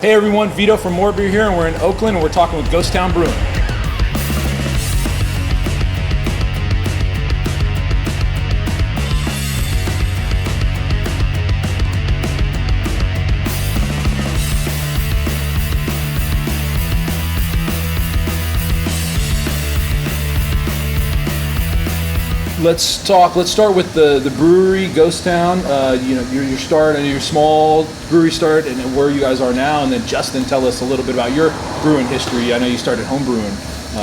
Hey everyone, Vito from MoreBeer here, and we're in Oakland, and we're talking with Ghost Town Brewing. Let's start with the brewery, Ghost Town. Your start and your small brewery start, and where you guys are now. And then Justin, tell us a little bit about your brewing history. I know you started home brewing.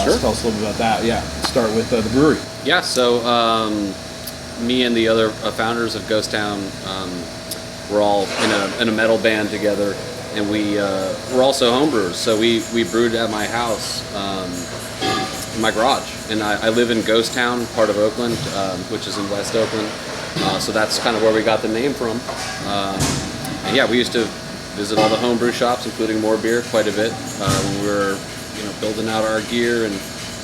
Sure. So tell us a little bit about that. Yeah, let's start with the brewery. Yeah. So me and the other founders of Ghost Town, we're all in a metal band together, and we're also home brewers. So we brewed at my house. In my garage, and I live in Ghost Town, part of Oakland, which is in West Oakland. So that's kind of where we got the name from. And yeah, we used to visit all the homebrew shops, including MoreBeer, quite a bit when we were, building out our gear and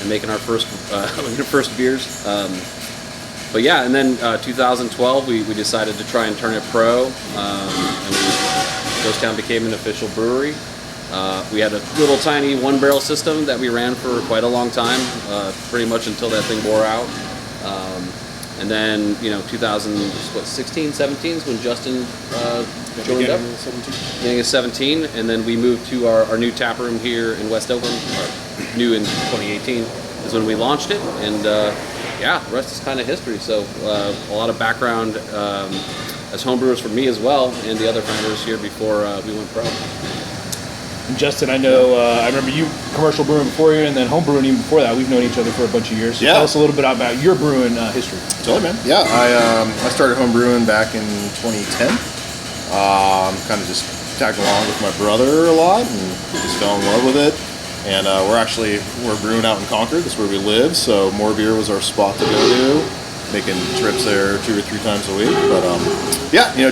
making our first beers. But yeah, and then 2012 we decided to try and turn it pro, and Ghost Town became an official brewery. We had a little tiny one-barrel system that we ran for quite a long time, pretty much until that thing wore out. And then, 2016, 17 is when Justin joined up. Beginning of 17, and then we moved to our new tap room here in West Oakland. New in 2018 is when we launched it, and the rest is kind of history. So a lot of background as homebrewers for me as well, and the other founders here before we went pro. And Justin, I know, I remember you commercial brewing before you, and then home brewing even before that. We've known each other for a bunch of years. So tell us a little bit about your brewing history. Totally, man. Yeah, I started home brewing back in 2010. Kind of just tagged along with my brother a lot and just fell in love with it. And we're brewing out in Concord. That's where we live. So MoreBeer was our spot to go to. Making trips there 2 or 3 times a week, but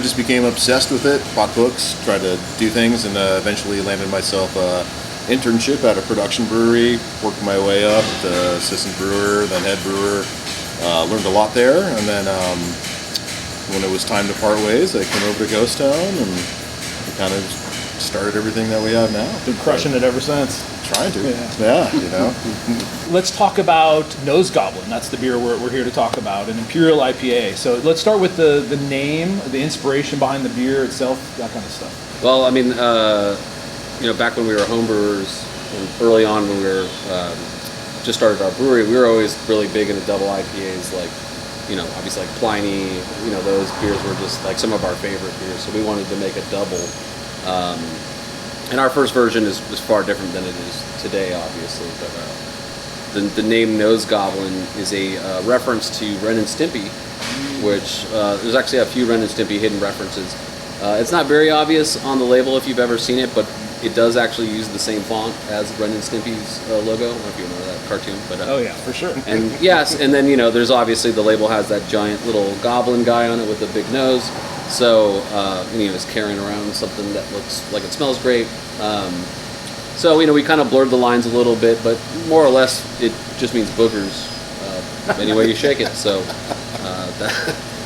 just became obsessed with it. Bought books, tried to do things, and eventually landed myself an internship at a production brewery. Worked my way up to assistant brewer, then head brewer. Learned a lot there, and then when it was time to part ways, I came over to Ghost Town, and we kind of started everything that we have now. Been crushing it ever since. Trying to, yeah. Let's talk about Nose Goblin. That's the beer we're here to talk about, an Imperial IPA. So let's start with the name, the inspiration behind the beer itself, that kind of stuff. Well, I mean, back when we were homebrewers, and early on when we were just started our brewery, we were always really big into double IPAs, like, obviously like Pliny, those beers were just like some of our favorite beers. So we wanted to make a double. And our first version is far different than it is today, obviously. But the name Nose Goblin is a reference to Ren and Stimpy, which there's actually a few Ren and Stimpy hidden references. It's not very obvious on the label if you've ever seen it, but it does actually use the same font as Ren and Stimpy's logo. I don't know if you remember that cartoon. But, oh yeah, for sure. And yes, and then there's obviously the label has that giant little goblin guy on it with a big nose. So, is carrying around something that looks like it smells great. So, we kind of blurred the lines a little bit, but more or less it just means boogers any way you shake it. So,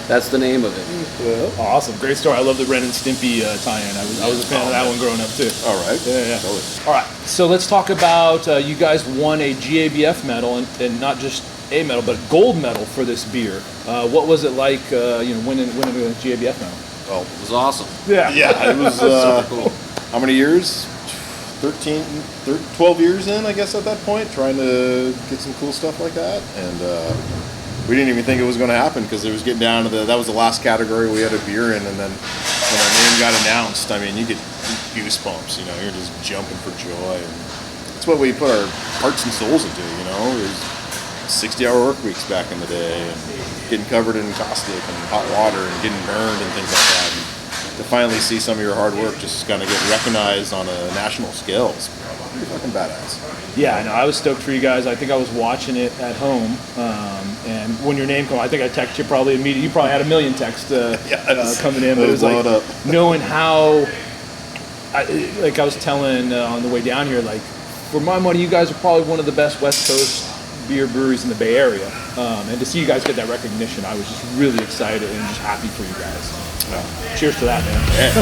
that's the name of it. Well, awesome. Great story. I love the Ren and Stimpy tie-in. I was a fan of that one growing up, too. All right. Yeah. Totally. All right. So let's talk about, you guys won a GABF medal, and not just a medal, but gold medal for this beer. What was it like, winning a GABF medal? Oh, It was awesome. Yeah. yeah, it was Super cool. how many years? 12 years in, I guess, at that point, trying to get some cool stuff like that. And we didn't even think it was going to happen because it was getting down to that was the last category we had a beer in. And then when our name got announced, I mean, you get goosebumps, you're just jumping for joy. And it's what we put our hearts and souls into, It was 60-hour work weeks back in the day, and getting covered in caustic and hot water and getting burned and things like that. And to finally see some of your hard work just kind of get recognized on a national scale is pretty fucking badass. Yeah, I know. I was stoked for you guys. I think I was watching it at home, and when your name came, I think I texted you probably immediately. You probably had a million texts coming in, but it was like knowing how. I was telling on the way down here, like, for my money, you guys are probably one of the best West Coast beer breweries in the Bay Area, and to see you guys get that recognition, I was just really excited and just happy for you guys. Cheers to that, man. Yeah.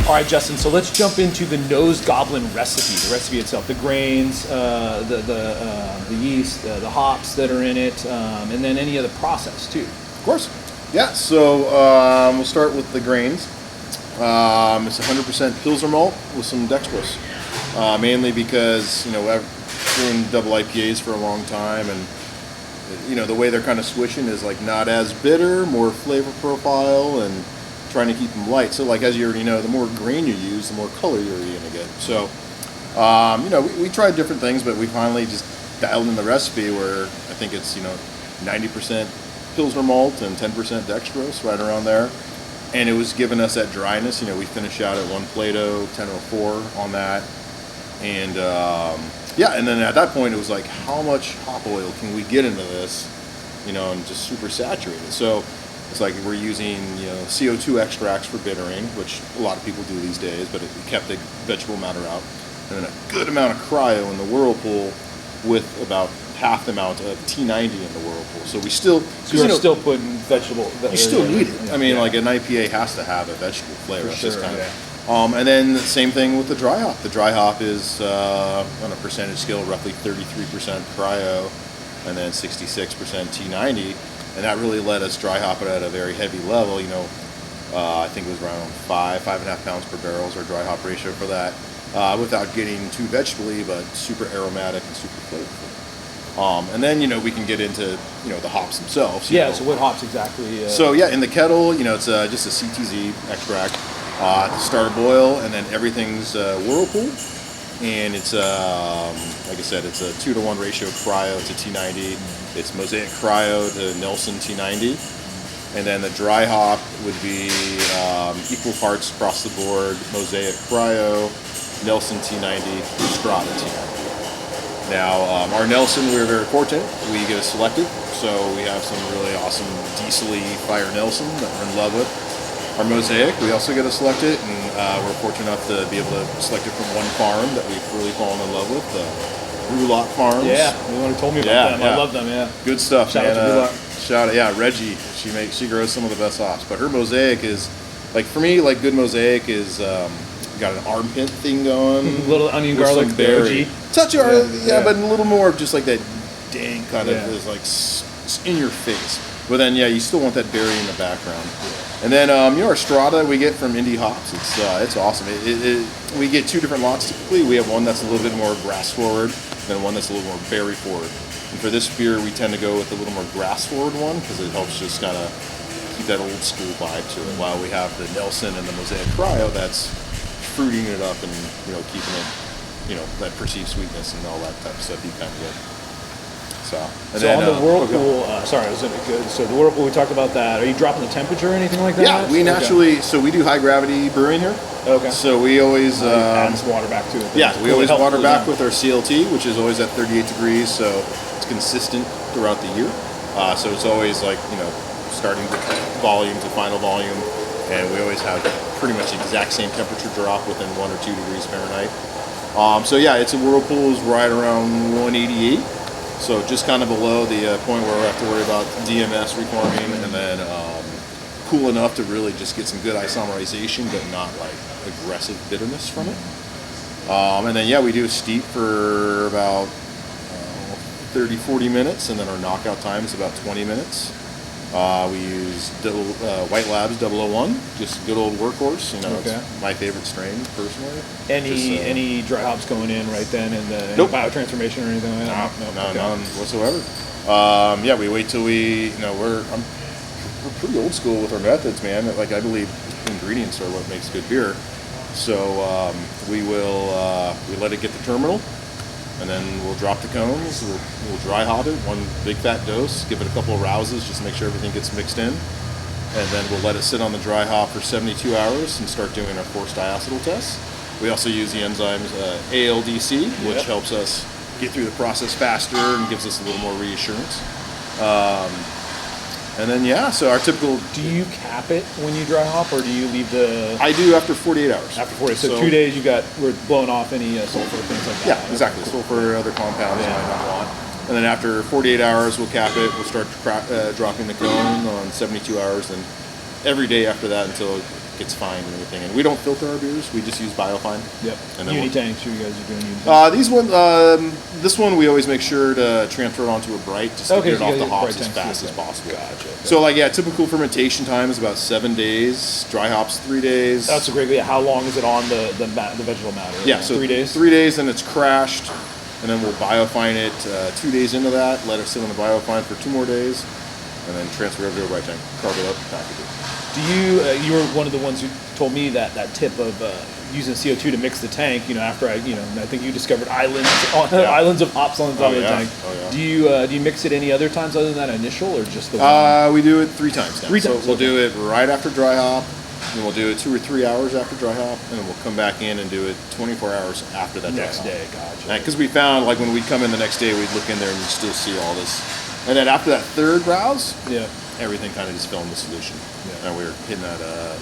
All right, Justin. So let's jump into the Nose Goblin recipe. The recipe itself, the grains, the yeast, the hops that are in it, and then any of the process too. Of course. Yeah. So we'll start with the grains. It's 100% Pilsner malt with some dextrose, mainly because I've brewed double IPAs for a long time, and the way they're kind of switching is like not as bitter, more flavor profile, and trying to keep them light. So like, as you already know, the more grain you use, the more color you're going to get. So we tried different things, but we finally just dialed in the recipe where I think it's 90% Pilsner malt and 10% dextrose, right around there. And it was giving us that dryness. We finished out at 1 Plato 1004 on that. And and then at that point it was like, how much hop oil can we get into this, and just super saturate it. So it's like we're using CO2 extracts for bittering, which a lot of people do these days, but it kept the vegetable matter out. And then a good amount of cryo in the whirlpool with about half the amount of T90 in the whirlpool. So we still... So you're still putting vegetable... You still need it. I mean, like an IPA has to have a vegetable flavor. For sure, and then the same thing with the dry hop. The dry hop is, on a percentage scale, roughly 33% cryo and then 66% T90. And that really let us dry hop it at a very heavy level. I think it was around 5.5 pounds per barrel is our dry hop ratio for that, without getting too vegetable-y, but super aromatic and super flavorful. And then, we can get into, the hops themselves. So what hops exactly? So in the kettle, it's just a CTZ extract, start a boil, and then everything's whirlpool. And it's, like I said, it's a 2-to-1 ratio cryo to T90. It's Mosaic cryo to Nelson T90. And then the dry hop would be equal parts across the board, Mosaic cryo, Nelson T90, Strata T90. Now, our Nelson, we were very fortunate. We get it selected, so we have some really awesome diesel-y fire Nelson that we're in love with. Our Mosaic, we also get it selected, and we're fortunate enough to be able to select it from one farm that we've really fallen in love with, Brew Farms. Yeah, you already told me about them. I love them, Good stuff, Shout man. out to Reggie. She grows some of the best hops, but her Mosaic is, like, for me, like, good Mosaic is got an armpit thing going. A little onion, garlic, berry. Touch of but a little more of just like that dang kind of is like in your face. But then you still want that berry in the background. And then our Strata we get from Indie Hops. It's awesome. We get 2 different lots typically. We have one that's a little bit more grass forward, and one that's a little more berry forward. And for this beer, we tend to go with a little more grass forward one because it helps just kind of keep that old school vibe to it. While we have the Nelson and the Mosaic Cryo that's fruiting it up and keeping it that perceived sweetness and all that type of stuff you kind of get. So on the whirlpool, sorry, was it good? So the whirlpool, we talked about that. Are you dropping the temperature or anything like that? Yeah, we naturally. So we do high gravity brewing here. Okay. So we always add some water back to it. Yeah, we always water back with our CLT, which is always at 38 degrees. So it's consistent throughout the year. So it's always like starting with volume to final volume, and we always have pretty much the exact same temperature drop within 1 or 2 degrees Fahrenheit. It's a whirlpool is right around 188. So just kind of below the point where we have to worry about DMS reforming, and then cool enough to really just get some good isomerization, but not like aggressive bitterness from it. And then we do a steep for about 30-40 minutes, and then our knockout time is about 20 minutes. We use White Labs 001, just good old workhorse. It's my favorite strain personally. Any dry hops going in right then, and nope. biotransformation or anything like that? No, none whatsoever. We wait till we're pretty old school with our methods, man. Like, I believe ingredients are what makes good beer. So we let it get to terminal, and then we'll drop the cones. We'll dry hop it, 1 big fat dose, give it a couple of rouses just to make sure everything gets mixed in. And then we'll let it sit on the dry hop for 72 hours and start doing our forced diacetyl tests. We also use the enzymes ALDC, which helps us get through the process faster and gives us a little more reassurance. And then, so our typical... Do you cap it when you dry hop, or do you leave the... I do after 48 hours. After 48. So 2 days we're blowing off any sulfur, things like that. Yeah, exactly. Sulfur, other compounds you might not want. And then after 48 hours, we'll cap it. We'll start dropping the cone on 72 hours. And every day after that until gets fined and everything. And we don't filter our beers; we just use biofine. Yep. And then Uni-tanks, you guys are doing uni-tanks. This one we always make sure to transfer it onto a bright just to get it off the hops as fast as possible. Gotcha. Okay. So typical fermentation time is about 7 days. Dry hops 3 days. That's a great. Yeah, how long is it on the vegetable matter? Yeah, so 3 days. 3 days, and it's crashed, and then we'll biofine it 2 days into that. Let it sit on the biofine for 2 more days, and then transfer it to a bright tank. Carb it up, package it. Do you were one of the ones who told me that tip of using CO2 to mix the tank, after I think you discovered islands of hops on the top of the tank. Oh, yeah. Do you mix it any other times other than that initial, or just the one? We do it 3 times now. 3 times. So we'll do it right after dry hop, and we'll do it 2 or 3 hours after dry hop, and then we'll come back in and do it 24 hours after that Next dry hop. day, gotcha. Because we found, when we'd come in the next day, we'd look in there and we'd still see all this. And then after that 3rd browse, everything kind of just fell in the solution. Yeah. And we were hitting that,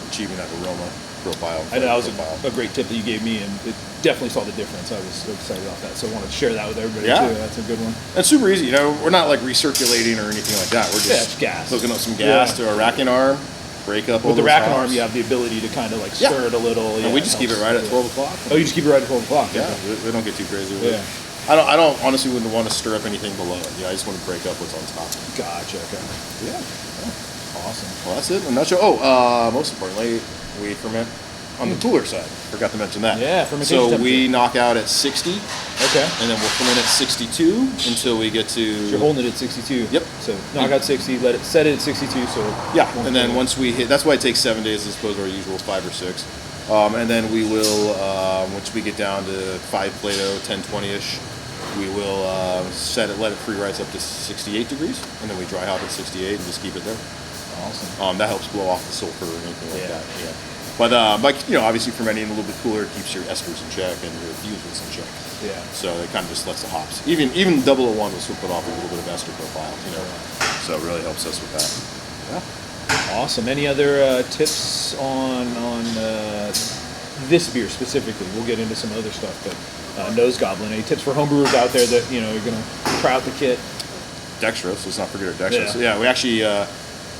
achieving that aroma profile. I know that was a great tip that you gave me, and it definitely saw the difference. I was so excited about that, so I wanted to share that with everybody too. That's a good one. It's super easy. We're not recirculating or anything like that. We're just gas. hooking up some gas to a racking arm, break up all with the those racking hops. arm. You have the ability to kind of stir it a little. And we just keep it right at 12 o'clock. Oh, you just keep it right at 12 o'clock. Yeah, we don't get too crazy with it. I don't honestly wouldn't want to stir up anything below it. I just want to break up what's on top. Gotcha. Okay. Yeah. Awesome. Well, that's it in a nutshell. Most importantly, we ferment on the cooler side. Forgot to mention that. Yeah, fermentation So we knock out at 60. Okay. And then we'll ferment at 62 until we get to... So you're holding it at 62. Yep. So knock out 60, set it at 62. So yeah, and then once we hit... That's why it takes 7 days as opposed to our usual 5 or 6. And then we will, once we get down to 5 Plato, 10-20-ish, we will let it free rise up to 68 degrees, and then we dry hop at 68 and just keep it there. Awesome. That helps blow off the sulfur or anything like that. Yeah. But obviously fermenting a little bit cooler keeps your esters in check and your fuses in check. Yeah. So it kind of just lets the hops. Even 001 will still put off a little bit of ester profile. So it really helps us with that. Yeah. Awesome. Any other tips on this beer specifically? We'll get into some other stuff, but Nose Goblin. Any tips for homebrewers out there that you're going to try out the kit? Dextrose. Let's not forget our dextrose. Yeah, we actually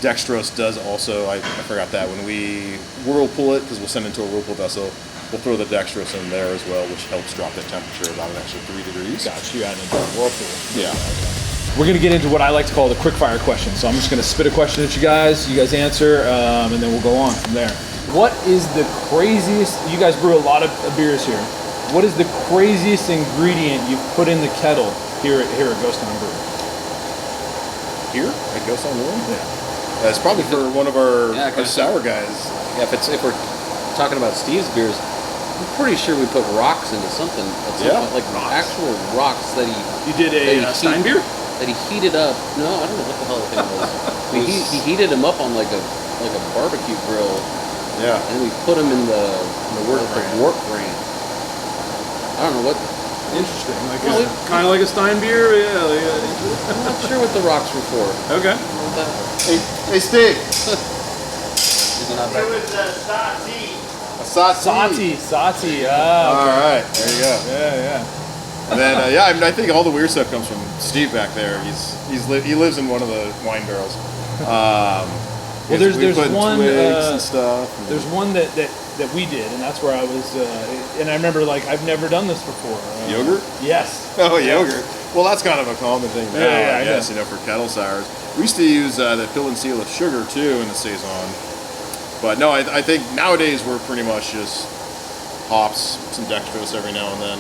dextrose does also. I forgot that when we whirlpool it, because we'll send it to a whirlpool vessel. We'll throw the dextrose in there as well, which helps drop that temperature about an extra 3 degrees. Gotcha. You add it into a whirlpool. Yeah. Okay. We're going to get into what I like to call the quickfire question. So I'm just going to spit a question at you guys answer, and then we'll go on from there. What is the craziest, you guys brew a lot of beers here. What is the craziest ingredient you've put in the kettle here at Ghost Town Brewing? Here at Ghost Town Brewing? Yeah. It's probably for one of our sour guys. Yeah, if we're talking about Steve's beers, I'm pretty sure we put rocks into something at some point, like actual rocks that he... You did a Stein beer? That he heated up. No, I don't know what the hell the thing was. he heated them up on like a barbecue grill. Yeah. And then we put them in the wort grain. I don't know what. Interesting. Kind of like a Stein beer? Yeah. I'm not sure what the rocks were for. Okay. Hey, Steve. Is it not back? It was Sati. Sati. All right. There you go. Yeah. And then, I think all the weird stuff comes from Steve back there. He lives in one of the wine barrels. Well, there's one and stuff. There's one that we did, and that's where I was. And I remember I've never done this before. Yogurt? Yes. Oh, yogurt. Well, that's kind of a common thing now, I guess, for kettle sours. We used to use the fill and seal of sugar too in the saison. But no, I think nowadays we're pretty much just hops, some dextrose every now and then.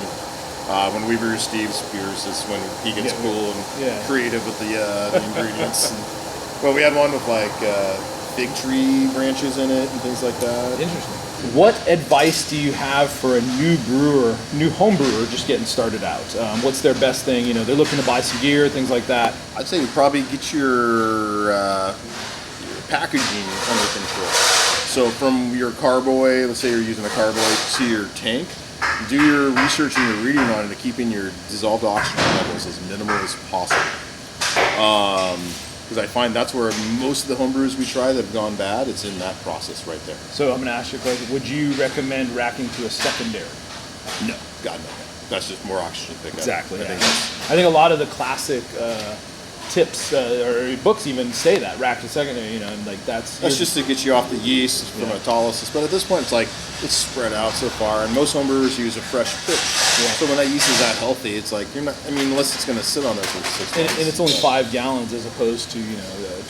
When we brew Steve's beers, is when he gets cool and creative with the ingredients. Well, we had one with fig tree branches in it and things like that. Interesting. What advice do you have for a new home brewer just getting started out? What's their best thing? They're looking to buy some gear, things like that. I'd say you probably get your packaging under control. So from your carboy, let's say you're using a carboy, to your tank, do your research and your reading on it to keeping your dissolved oxygen levels as minimal as possible. Because I find that's where most of the homebrews we try that have gone bad, it's in that process right there. So I'm going to ask you a question. Would you recommend racking to a secondary? No. God, no. That's just more oxygen pickup. Exactly. I think a lot of the classic tips or books even say that rack to secondary, and like that's just to get you off the yeast from autolysis. But at this point, it's spread out so far, and most homebrewers use a fresh pitch. Yeah. So when that yeast is that healthy, it's like you're not. I mean, unless it's going to sit on there for 6 months. And it's only 5 gallons as opposed to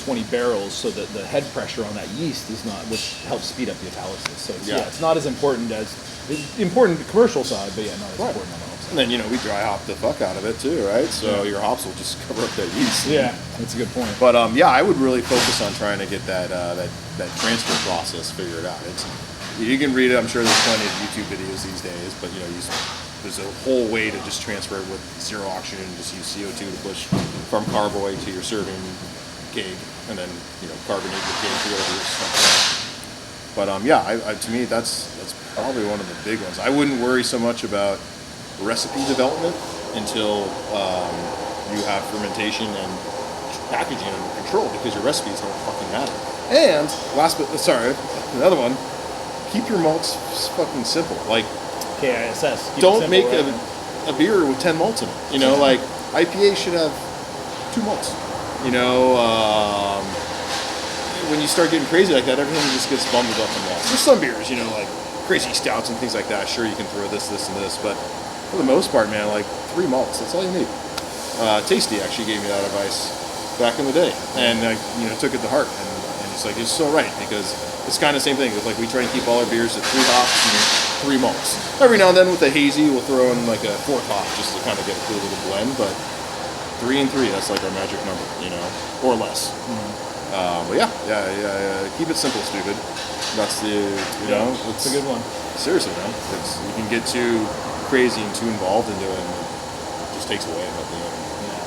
20 barrels, so that the head pressure on that yeast is not, which helps speed up the autolysis. So it's not as important as important the commercial side, but not as important on the home side. And then we dry hop the fuck out of it too, right? So your hops will just cover up that yeast. Yeah, that's a good point. But I would really focus on trying to get that transfer process figured out. You can read it. I'm sure there's plenty of YouTube videos these days, but there's a whole way to just transfer it with zero oxygen. Just use CO2 to push from carboy to your serving keg, and then carbonate the keg to whatever you're stuff. But to me that's probably one of the big ones. I wouldn't worry so much about recipe development until you have fermentation and packaging under control, because your recipes don't fucking matter. And another one, keep your malts fucking simple. Like KISS. Don't make a beer with 10 malts in it. Like IPA should have 2 malts. When you start getting crazy like that, everything just gets bundled up in malts. There's some beers, like crazy stouts and things like that. Sure, you can throw this, and this, but for the most part, man, like 3 malts, that's all you need. Tasty actually gave me that advice back in the day, and I took it to heart, and it's so right, because it's kind of the same thing. It's like we try to keep all our beers at 3 hops and 3 malts. Every now and then with a hazy, we'll throw in like a 4th hop just to kind of get a cool little blend, but 3 and 3, that's like our magic number, or less. But keep it simple, stupid. That's it's a good one. Seriously, man, you can get too crazy and too involved into it, and it just takes away at the end.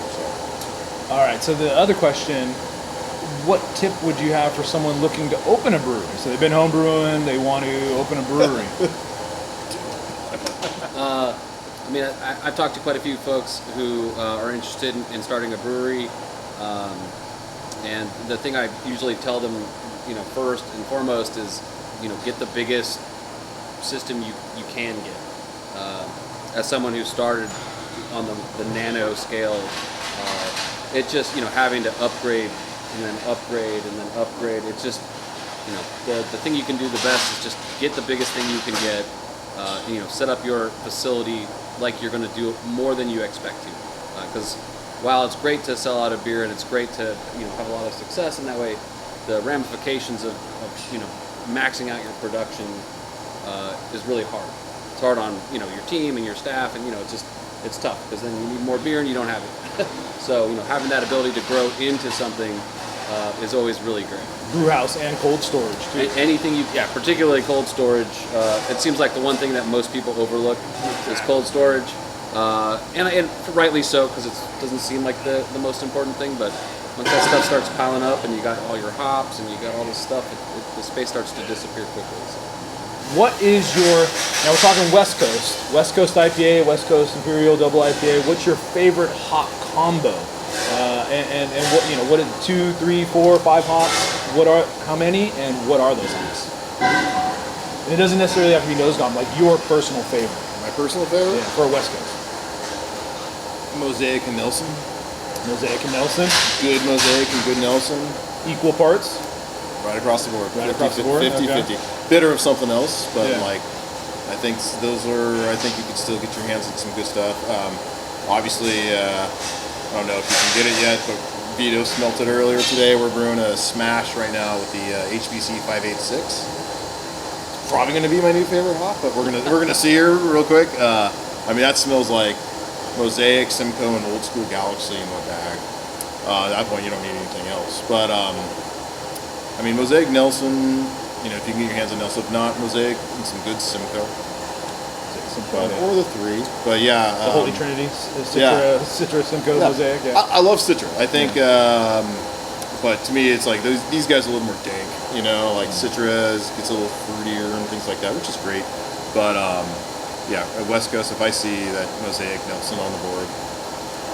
So. All right, so the other question, what tip would you have for someone looking to open a brewery? So they've been home brewing, they want to open a brewery. I've talked to quite a few folks who are interested in starting a brewery, and the thing I usually tell them, first and foremost is, get the biggest system you can get. As someone who started on the nano scale, it just, having to upgrade and then upgrade and then upgrade, it's just, the thing you can do the best is just get the biggest thing you can get, set up your facility like you're going to do more than you expect to. Because while it's great to sell out a beer and it's great to, have a lot of success in that way, the ramifications of maxing out your production is really hard. It's hard on your team and your staff, and it's tough, because then you need more beer and you don't have it. So having that ability to grow into something is always really great. Brew house and cold storage too. Anything particularly cold storage. It seems like the one thing that most people overlook is cold storage, and rightly so, because it doesn't seem like the most important thing. But once that stuff starts piling up and you got all your hops and you got all this stuff, the space starts to disappear quickly. So. What is now we're talking West Coast IPA, West Coast Imperial double IPA. What's your favorite hop combo? And what is 2, 3, 4, 5 hops? How many, and what are those hops? And it doesn't necessarily have to be Nose Goblin, like your personal favorite. My personal favorite? Yeah, for West Coast. Mosaic and Nelson. Mosaic and Nelson. Good Mosaic and good Nelson. Equal parts? Right across the board. Right across the board? 50-50. Bitter of something else, but I think you could still get your hands on some good stuff. Obviously, I don't know if you can get it yet, but Vito smelt it earlier today. We're brewing a smash right now with the HBC 586. Probably going to be my new favorite hop, but we're gonna see here real quick. That smells like Mosaic, Simcoe, and Old School Galaxy in my bag. At that point, you don't need anything else. But Mosaic, Nelson. If you can get your hands on Nelson, if not Mosaic, and some good Simcoe. Or the 3, but the Holy Trinity, Citra, Simcoe, Mosaic. Yeah, I love Citra. I think, but to me, it's like these guys are a little more dank. Like Citra gets a little fruitier and things like that, which is great. But at West Coast, if I see that Mosaic Nelson on the board,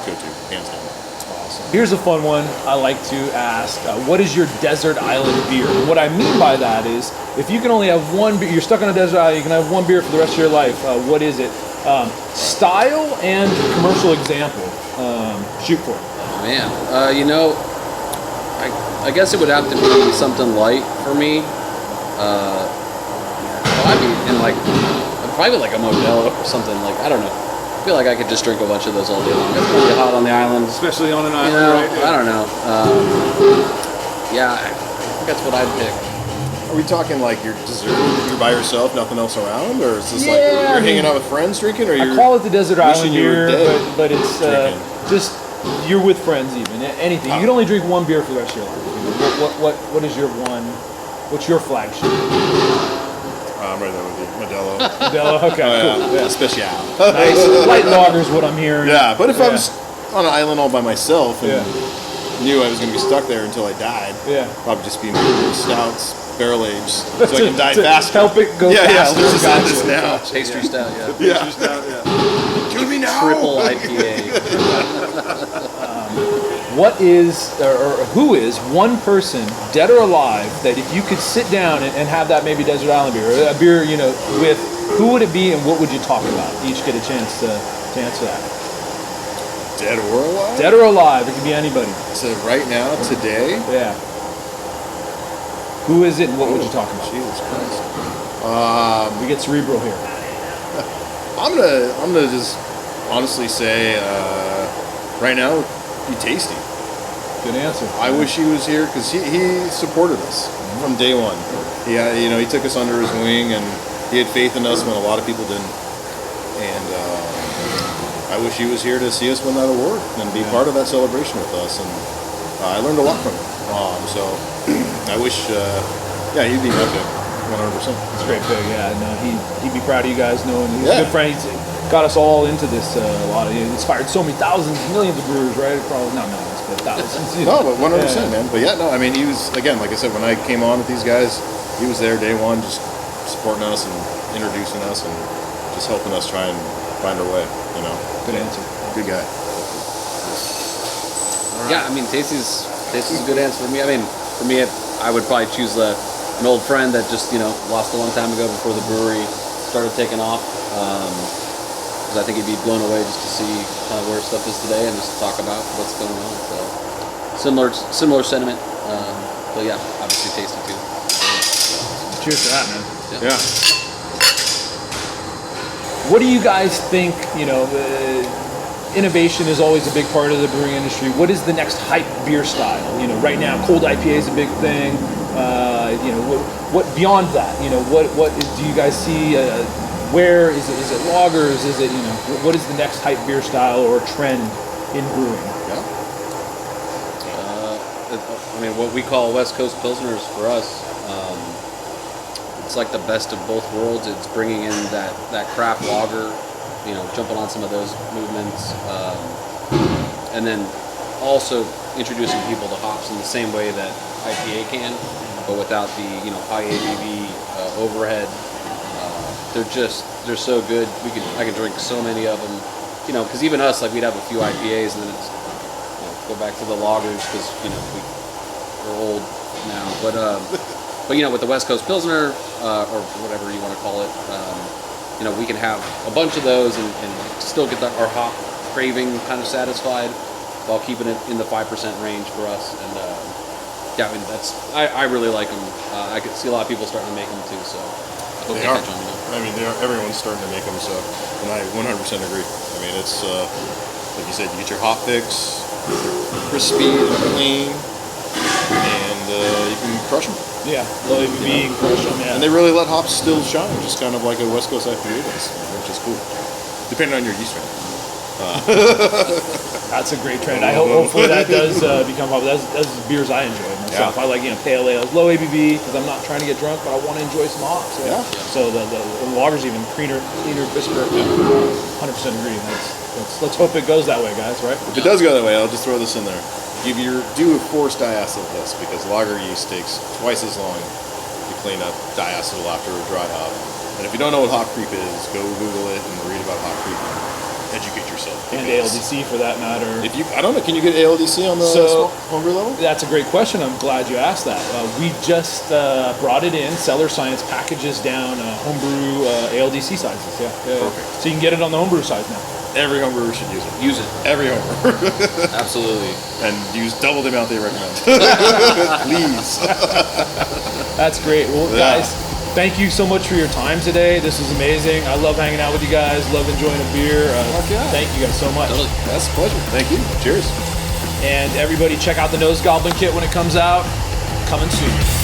go to hands down. Awesome. Here's a fun one I like to ask. What is your desert island beer? What I mean by that is, if you can only have one beer, you're stuck on a desert island, you can have one beer for the rest of your life, what is it? Style and commercial example. Shoot for it. Man, I guess it would have to be something light for me. Probably like a Modelo or something. Like, I don't know. I feel like I could just drink a bunch of those all day long. It's really hot on the island. Especially on an island, right? I don't know. I think that's what I'd pick. Are we talking like you're deserted, you're by yourself, nothing else around, or is this like you're hanging out with friends drinking, or you're? I call it the desert island beer, but it's just you're with friends even anything. You can only drink one beer for the rest of your life. What is your one? What's your flagship? I'm right there with you, Modelo. Modelo, okay, cool. Yeah, special. Nice. Light lager's what I'm hearing. Yeah, but if I was on an island all by myself and knew I was going to be stuck there until I died, probably just be making stouts, barrel aged, so I can die faster. Help it go faster. Yeah, let's just end this now. Pastry stout, Pastry stout, Kill me now. Triple IPA. What is, or who is one person, dead or alive, that if you could sit down and have that maybe desert island beer, or a beer, with, who would it be and what would you talk about? Each get a chance to answer that. Dead or alive? Dead or alive, it could be anybody. So right now, today? Yeah. Who is it and what would you talk about? Jesus Christ. We get cerebral here. I'm gonna just honestly say, right now, be Tasty. Good answer. I wish he was here because he supported us from day one. He took us under his wing and he had faith in us when a lot of people didn't. And I wish he was here to see us win that award and be part of that celebration with us. And I learned a lot from him. So I wish, he'd be my pick, 100%. It's a great pick. Yeah, no, he'd be proud of you guys knowing he's a good friend. He's got us all into this a lot. He inspired so many thousands, millions of brewers, right? Probably not millions, but thousands. No, but 100%, man. But I mean, he was, again, like I said, when I came on with these guys, he was there day one, just supporting us and introducing us and just helping us try and find our way. Good answer. Good guy. Yeah, I mean, Tasty's a good answer for me. I mean, for me, I would probably choose an old friend that just lost a long time ago before the brewery started taking off. Because I think he'd be blown away just to see kind of where stuff is today and just talk about what's going on. So similar sentiment. But yeah, obviously Tasty too. Cheers to that, man. Yeah. What do you guys think? Innovation is always a big part of the brewing industry. What is the next hype beer style? Right now, cold IPA is a big thing. What beyond that? What do you guys see? Where is it? Is it lagers? Is it what is the next hype beer style or trend in brewing? I mean, what we call West Coast Pilsners for us, it's like the best of both worlds. It's bringing in that craft lager, jumping on some of those movements, and then also introducing people to hops in the same way that IPA can, but without the high ABV overhead. They're so good. I can drink so many of them, because even us, like, we'd have a few IPAs and then it's go back to the lagers because we're old now. But with the West Coast Pilsner or whatever you want to call it, we can have a bunch of those and still get our hop craving kind of satisfied while keeping it in the 5% range for us. And I mean, I really like them. I could see a lot of people starting to make them too. So I hope they catch are. on. I mean, everyone's starting to make them. So, and I 100% agree. I mean, it's like you said, you get your hop fix, they're crispy, they're clean, and you can crush them. Yeah, low ABV, crush them. Yeah. And they really let hops still shine, just kind of like a West Coast IPA does, which is cool. Depending on your yeast strain. That's a great trend. Hopefully that does become popular. That's beers I enjoy myself. I like pale ales, low ABV because I'm not trying to get drunk, but I want to enjoy some hops. So the lager's even cleaner, crisper. 100% agree. Let's hope it goes that way, guys. Right? If it does go that way, I'll just throw this in there. Do a forced diacetyl test because lager yeast takes twice as long to clean up diacetyl after a dry hop. And if you don't know what hop creep is, go Google it and read about hop creep. educate yourself. And because ALDC for that matter. If you, I don't know, can you get ALDC on the small homebrew level? That's a great question. I'm glad you asked that. We just brought it in. Cellar Science packages down homebrew ALDC sizes. Yeah. Perfect. So you can get it on the homebrew size now. Every homebrewer should use it. Use it. Every homebrewer. Absolutely. And use double the amount they recommend. Please. That's great. Well, guys, thank you so much for your time today. This was amazing. I love hanging out with you guys. Love enjoying a beer. Thank you guys so much. Totally. That's a pleasure. Thank you. Cheers. And everybody check out the Nose Goblin kit when it comes out. Coming soon.